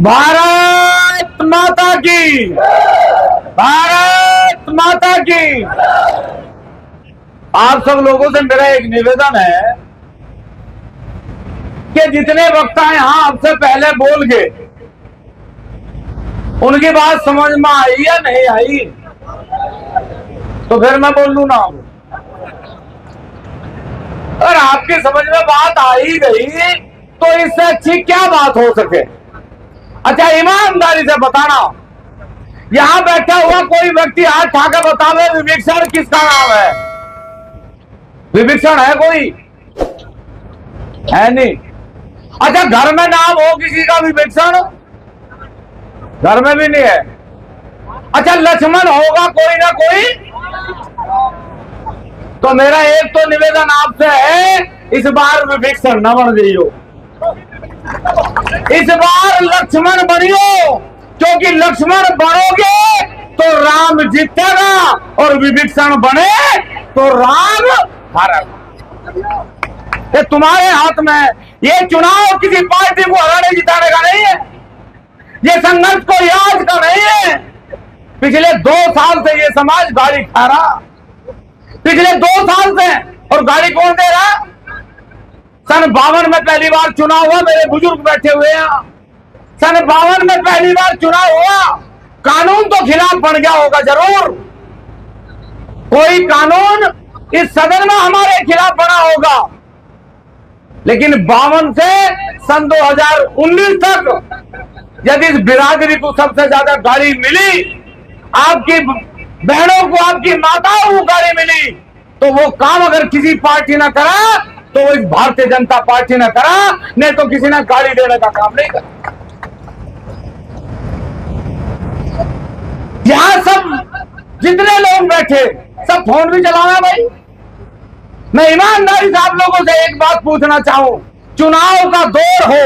भारत माता की, भारत माता की। आप सब लोगों से मेरा एक निवेदन है कि जितने वक्ता यहां आपसे पहले बोल गए उनकी बात समझ में आई या नहीं आई, तो फिर मैं बोल लू ना। अगर आपकी समझ में बात आ ही गई तो इससे अच्छी क्या बात हो सके। अच्छा, ईमानदारी से बताना, यहां बैठा हुआ कोई व्यक्ति हाथ ठाकर बतावे विभीषण किसका नाम है? विभीषण है कोई? है नहीं। अच्छा, घर में नाम हो किसी का विभीषण? घर में भी नहीं है। अच्छा, लक्ष्मण होगा कोई ना कोई? तो मेरा एक तो निवेदन आपसे है, इस बार विभीषण न बन जाइयो, इस बार लक्ष्मण बनियो, क्योंकि लक्ष्मण बनोगे तो राम जीतेगा और विभीषण बने तो राम हारेगा। ये तुम्हारे हाथ में। ये चुनाव किसी पार्टी को हराने जिताने का नहीं है, ये संघर्ष कोई आज का नहीं है। पिछले 2 साल से ये समाज गाड़ी खा रहा, पिछले 2 साल से। और गाड़ी कौन दे रहा? सन 52 में पहली बार चुनाव हुआ, मेरे बुजुर्ग बैठे हुए हैं। सन 52 में पहली बार चुनाव हुआ, कानून तो खिलाफ बन गया होगा जरूर, कोई कानून इस सदन में हमारे खिलाफ बना होगा, लेकिन 52 से सन 2019 तक यदि इस बिरादरी को सबसे ज्यादा गाड़ी मिली, आपकी बहनों को, आपकी माताओं को गाड़ी मिली, तो वो काम अगर किसी पार्टी ने करा तो वो इस भारतीय जनता पार्टी ने करा, नहीं तो किसी ने गाड़ी देने का काम नहीं करा। यहां सब जितने लोग बैठे सब फोन भी चलाना भाई। मैं ईमानदारी से आप लोगों से एक बात पूछना चाहूं, चुनाव का दौर हो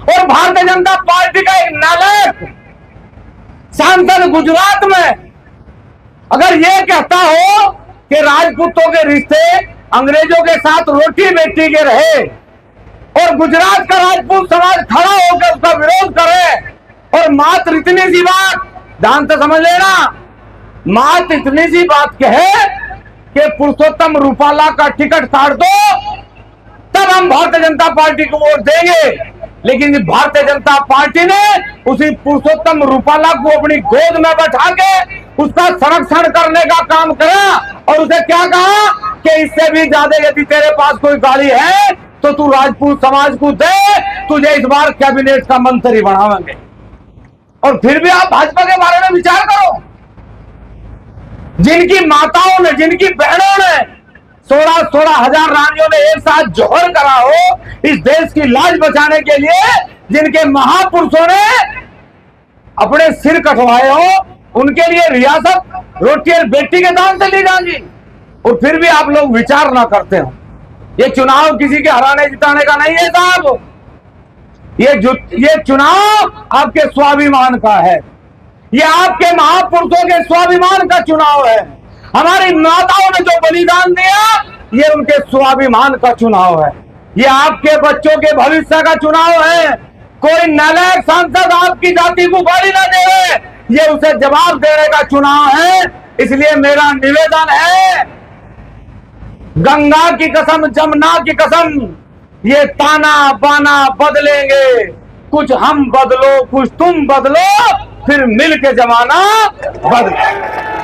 और भारतीय जनता पार्टी का एक नालायक सांसद गुजरात में अगर यह कहता हो कि राजपूतों के रिश्ते अंग्रेजों के साथ रोटी बेटी के रहे और गुजरात का राजपूत समाज खड़ा होकर उसका विरोध करे, और मात्र इतनी सी बात, ध्यान से समझ लेना, मात्र इतनी सी बात कहे कि पुरुषोत्तम रूपाला का टिकट काट दो, तब हम भारतीय जनता पार्टी को वोट देंगे। लेकिन भारतीय जनता पार्टी ने उसी पुरुषोत्तम रूपाला को अपनी गोद में बैठा के उसका संरक्षण करने का काम करा और उसे क्या कहा कि इससे भी ज्यादा यदि तेरे पास कोई गाड़ी है तो तू राजपूत समाज को दे, तुझे इस बार कैबिनेट का मंत्री बनावेंगे। और फिर भी आप भाजपा के बारे में विचार करो, जिनकी माताओं ने, जिनकी बहनों ने 16 हजार रानियों ने एक साथ जौहर करा हो इस देश की लाज बचाने के लिए, जिनके महापुरुषों ने अपने सिर कटवाए हो, उनके लिए रियासत रोटी और बेटी के दाम से ली जाएगी, और फिर भी आप लोग विचार ना करते हो। ये चुनाव किसी के हराने जिताने का नहीं है साहब, ये चुनाव आपके स्वाभिमान का है, ये आपके महापुरुषों के स्वाभिमान का चुनाव है। हमारी माताओं ने जो बलिदान दिया, ये उनके स्वाभिमान का चुनाव है, ये आपके बच्चों के भविष्य का चुनाव है। कोई नालायक सांसद आपकी जाति को गाली ना दे, ये उसे जवाब देने का चुनाव है। इसलिए मेरा निवेदन है, गंगा की कसम, जमुना की कसम, ये ताना बाना बदलेंगे, कुछ हम बदलो कुछ तुम बदलो, फिर मिल के जमाना बदले।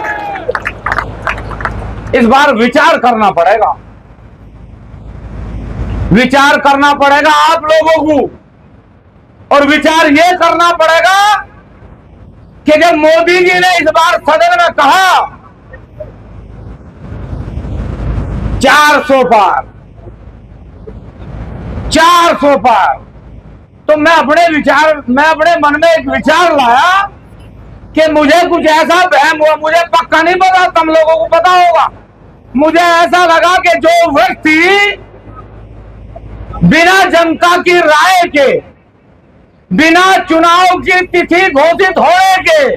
इस बार विचार करना पड़ेगा, विचार करना पड़ेगा आप लोगों को, और विचार ये करना पड़ेगा कि जब मोदी जी ने इस बार सदन में कहा 400 पार, 400 पार, तो मैं अपने मन में एक विचार लाया कि मुझे कुछ ऐसा वहम हुआ, मुझे पक्का नहीं पता, तुम लोगों को पता होगा, मुझे ऐसा लगा कि जो व्यक्ति बिना जनता की राय के, बिना चुनाव की तिथि घोषित होने के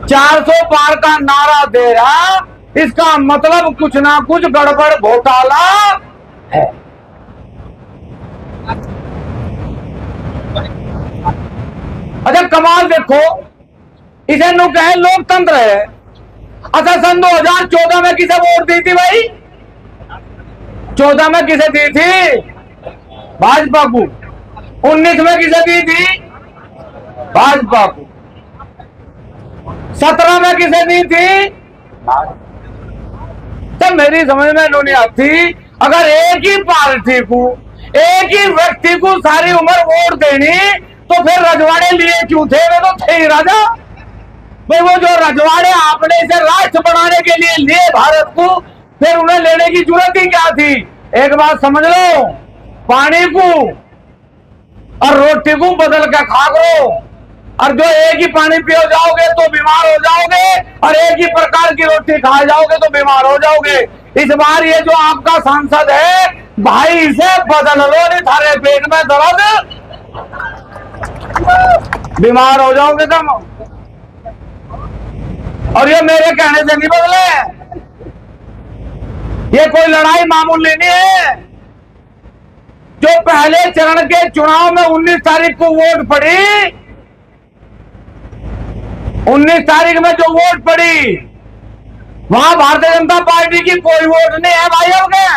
400 पार का नारा दे रहा, इसका मतलब कुछ ना कुछ गड़बड़ घोटाला है। अच्छा कमाल देखो, इसे नु कहे लोकतंत्र है। अच्छा सन 2014 में किसे वोट दी थी भाई? 14 में किसे दी थी? भाजपा को। 19 में किसे दी थी? भाजपा को। 17 में किसे दी थी? तो मेरी समझ में नहीं आती, अगर एक ही पार्टी को, एक ही व्यक्ति को सारी उम्र वोट देनी, तो फिर रजवाड़े लिए क्यों थे? वे तो थे ही राजा भाई। वो जो रजवाड़े आपने इसे राष्ट्र बनाने के लिए लिए भारत को, फिर उन्हें लेने की जरूरत ही क्या थी? एक बात समझ लो, पानी को और रोटी को बदल के खा करो। और जो एक ही पानी पियो जाओगे तो बीमार हो जाओगे, और एक ही प्रकार की रोटी खा जाओगे तो बीमार हो जाओगे। इस बार ये जो आपका सांसद है भाई, इसे बदल लो, नहीं थारे पेट में दर्द, बीमार हो जाओगे तुम। और ये मेरे कहने से नहीं बदले, ये कोई लड़ाई मामूली नहीं है। जो पहले चरण के चुनाव में 19 तारीख को वोट पड़ी, 19 तारीख में जो वोट पड़ी, वहां भारतीय जनता पार्टी की कोई वोट नहीं है भाइयों के।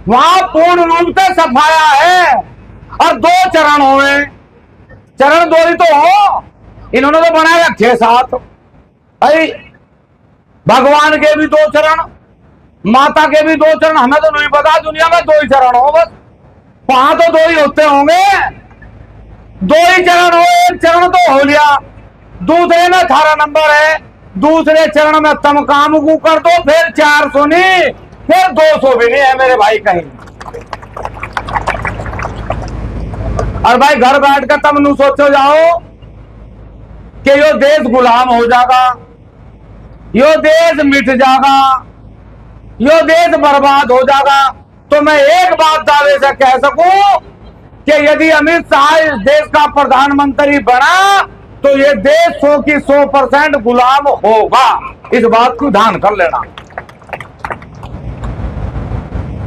वहां पूर्ण रूप से सफाया है। और 2 चरण हुए, चरण 2 ही तो हो, इन्होंने तो बनाए रखे 7 भाई। भगवान के भी 2 चरण, माता के भी 2 चरण, हमें तो नहीं पता, दुनिया में 2 ही चरण हो बस। वहां तो 2 ही होते होंगे, 2 ही चरण हो। एक चरण तो हो लिया, दूसरे में 18 नंबर है, दूसरे चरण में तुम काम को कर दो, फिर 400 नहीं, फिर 200 भी नहीं है मेरे भाई कहीं। और भाई घर बैठ कर तुम नू सोचो जाओ कि यो देश गुलाम हो जाएगा, यो देश मिट जाएगा, यो देश बर्बाद हो जाएगा। तो मैं एक बात दावे से कह सकूं कि यदि अमित शाह इस देश का प्रधानमंत्री बना, तो ये देश 100 की 100% गुलाम होगा। इस बात को ध्यान कर लेना।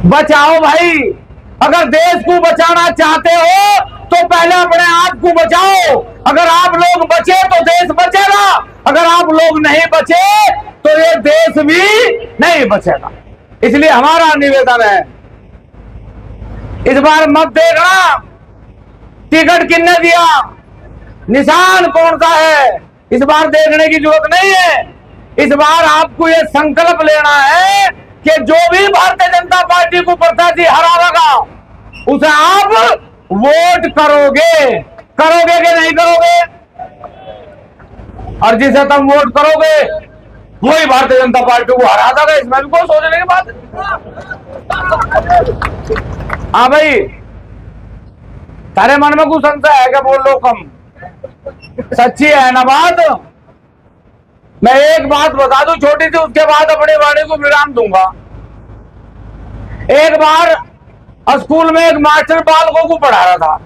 बचाओ भाई, अगर देश को बचाना चाहते हो तो पहले अपने आप को बचाओ। अगर आप लोग बचे तो देश बचेगा, अगर आप लोग नहीं बचे तो ये देश भी नहीं बचेगा। इसलिए हमारा निवेदन है, इस बार मत देखना टिकट किसने दिया, निशान कौन सा है, इस बार देखने की जरूरत नहीं है। इस बार आपको ये संकल्प लेना है कि जो भी भारतीय जनता पार्टी को प्रत्याशी हराएगा उसे आप वोट करोगे, करोगे कि नहीं करोगे? और जिसे तुम वोट करोगे वही भारतीय जनता पार्टी को हरा देगा, इसमें भी कोई सोचने की बात है। हाँ भाई, तारे मन में कुछ संशय है क्या? बोल लो कम, सच्ची है ना बात। मैं एक बात बता दूं छोटी सी, उसके बाद अपनी वाणी को विराम दूंगा। एक बार स्कूल में एक मास्टर बालकों को पढ़ा रहा था,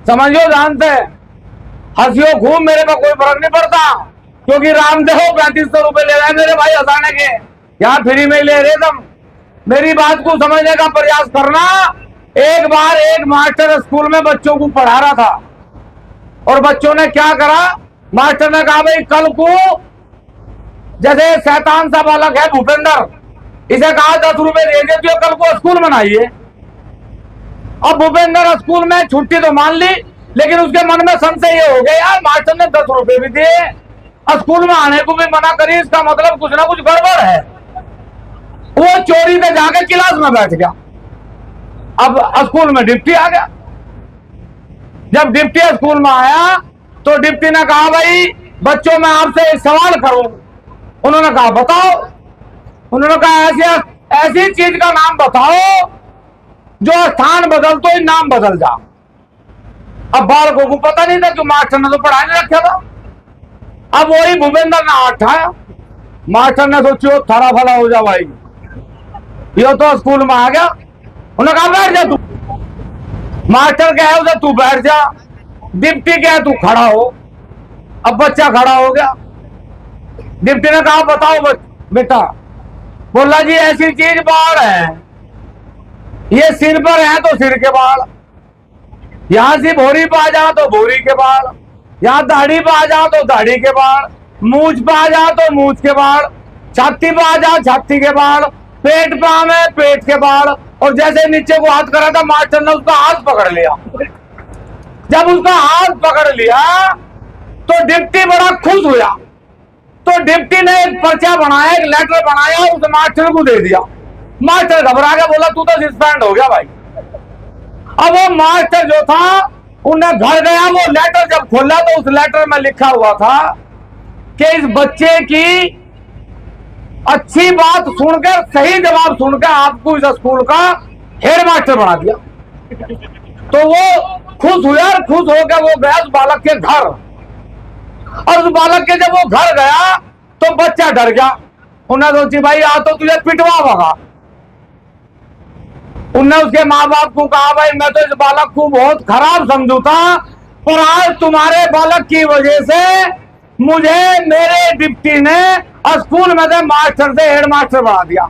समझियो जानते, हंसियो खूब, मेरे को कोई फर्क नहीं पड़ता, क्योंकि रामदेव 3500 रुपए ले रहे हैं मेरे भाई हंसाने के, यहाँ फ्री में ले रहे तुम। मेरी बात को समझने का प्रयास करना। एक बार एक मास्टर स्कूल में बच्चों को पढ़ा रहा था, और बच्चों ने क्या करा, मास्टर ने कहा भाई कल को, जैसे शैतान सा बालक है भूपेंद्र, इसे कहा 10 रुपए दे देते हो, कल को स्कूल मनाइए। अब भूपेंद्र स्कूल में छुट्टी तो मान ली, लेकिन उसके मन में संशय ये हो गया, यार मास्टर ने 10 रुपए भी दिए, स्कूल में आने को भी मना करी, इसका मतलब कुछ ना कुछ गड़बड़ है। वो चोरी से जाके क्लास में बैठ गया। अब स्कूल में डिप्टी आ गया। जब डिप्टी स्कूल में आया तो डिप्टी ने कहा भाई बच्चों मैं आपसे एक सवाल करूं। उन्होंने कहा बताओ। उन्होंने कहा ऐसी चीज का नाम बताओ जो स्थान बदल तो ही नाम बदल जा। अब बालकों को पता नहीं था कि मास्टर ने तो पढ़ा नहीं रखा था। अब वही भूपेंद्र ने हाथ उठाया, मास्टर ने सोचो थारा भला हो जा भाई, ये तो स्कूल में आ गया। उन्होंने कहा बैठ जा तू। मास्टर क्या है उसे तू बैठ जा, डिप्टी क्या है तू खड़ा हो। अब बच्चा खड़ा हो गया। डिप्टी ने कहा बताओ बेटा। बोला जी ऐसी चीज बाल है, ये सिर पर है तो सिर के बाल, यहां से भोरी पे आ जा तो भोरी के बाल, यहाँ दाढ़ी पे आ जाओ तो दाढ़ी के बाल, मूछ पे आ जाओ तो मूछ के बाल, छाती पे आ जाओ छाती के बाल, पेट पे आवे पेट के बाल। और जैसे नीचे को हाथ करा था मास्टर ने उसका हाथ पकड़ लिया। जब उसका हाथ पकड़ लिया तो डिप्टी बड़ा खुश हुआ। तो डिप्टी ने एक पर्चा बनाया, एक लेटर बनाया, उस मास्टर को दे दिया। मास्टर घबरा के बोला तू तो सस्पेंड हो गया भाई। अब वो मास्टर जो था उन्हें घर गया, वो लेटर जब खोला तो उस लेटर में लिखा हुआ था कि इस बच्चे की अच्छी बात सुनकर, सही जवाब सुनकर आपको इस स्कूल का हेड मास्टर बना दिया। तो वो खुश हुआ और खुश होकर वो गया उस बालक के घर। और उस बालक के जब वो घर गया तो बच्चा डर गया। उन्हें सोची भाई आ तो तुझे पिटवा होगा। उन्हें उसके माँ बाप को कहा भाई मैं तो इस बालक को बहुत खराब समझू था, पर आज तुम्हारे बालक की वजह से मुझे मेरे डिप्टी ने स्कूल में से मास्टर से हेड मास्टर बना दिया।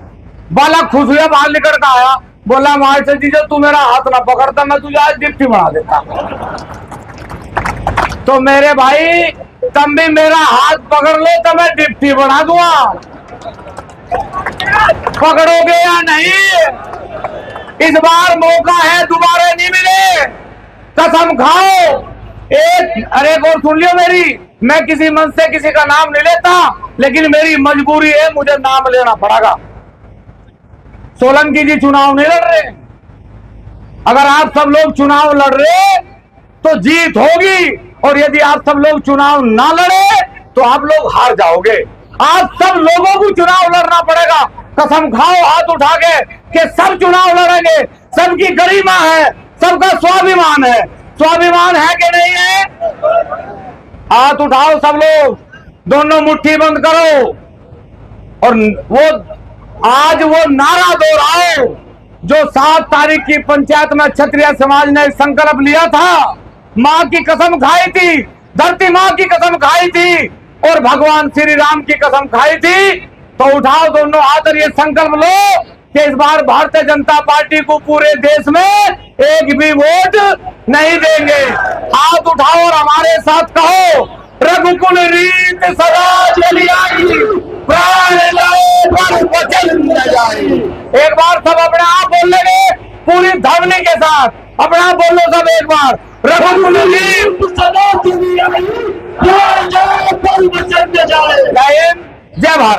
बालक खुश हुआ, बाहर निकल कर आया, बोला मास्टर जी जो तू मेरा हाथ ना पकड़ता मैं तुझे आज डिप्टी बना देता। तो मेरे भाई तुम भी मेरा हाथ पकड़ लो तो मैं डिप्टी बना दूंगा। पकड़ोगे या नहीं? इस बार मौका है, दोबारा नहीं मिले, कसम खाओ। अरे एक और सुन लियो मेरी, मैं किसी मन से किसी का नाम नहीं लेता, लेकिन मेरी मजबूरी है, मुझे नाम लेना पड़ेगा। सोलंकी जी चुनाव नहीं लड़ रहे। अगर आप सब लोग चुनाव लड़ रहे तो जीत होगी, और यदि आप सब लोग चुनाव ना लड़े तो आप लोग हार जाओगे। आप सब लोगों को चुनाव लड़ना पड़ेगा। कसम खाओ हाथ उठा के कि सब चुनाव लड़ेंगे। सबकी गरिमा है, सबका स्वाभिमान है। स्वाभिमान है कि नहीं है? हाथ उठाओ सब लोग, दोनों मुट्ठी बंद करो और वो आज वो नारा दोहराओ जो 7 तारीख की पंचायत में क्षत्रिय समाज ने संकल्प लिया था। माँ की कसम खाई थी, धरती माँ की कसम खाई थी और भगवान श्री राम की कसम खाई थी। तो उठाओ दोनों हाथ और ये संकल्प लो कि इस बार भारतीय जनता पार्टी को पूरे देश में एक भी वोट नहीं देंगे। हाथ उठाओ और हमारे साथ कहो, रघुकुल रीत सदा चली आई, प्राण लाए पर वचन न जाए। एक बार सब अपने आप बोल लेंगे पूरी ध्वनि के साथ, अपने आप बोलो सब एक बार, रघुकुल रीत सदा चली आई, प्राण लाए पर वचन न जाए। जय हिंद, जय भारत।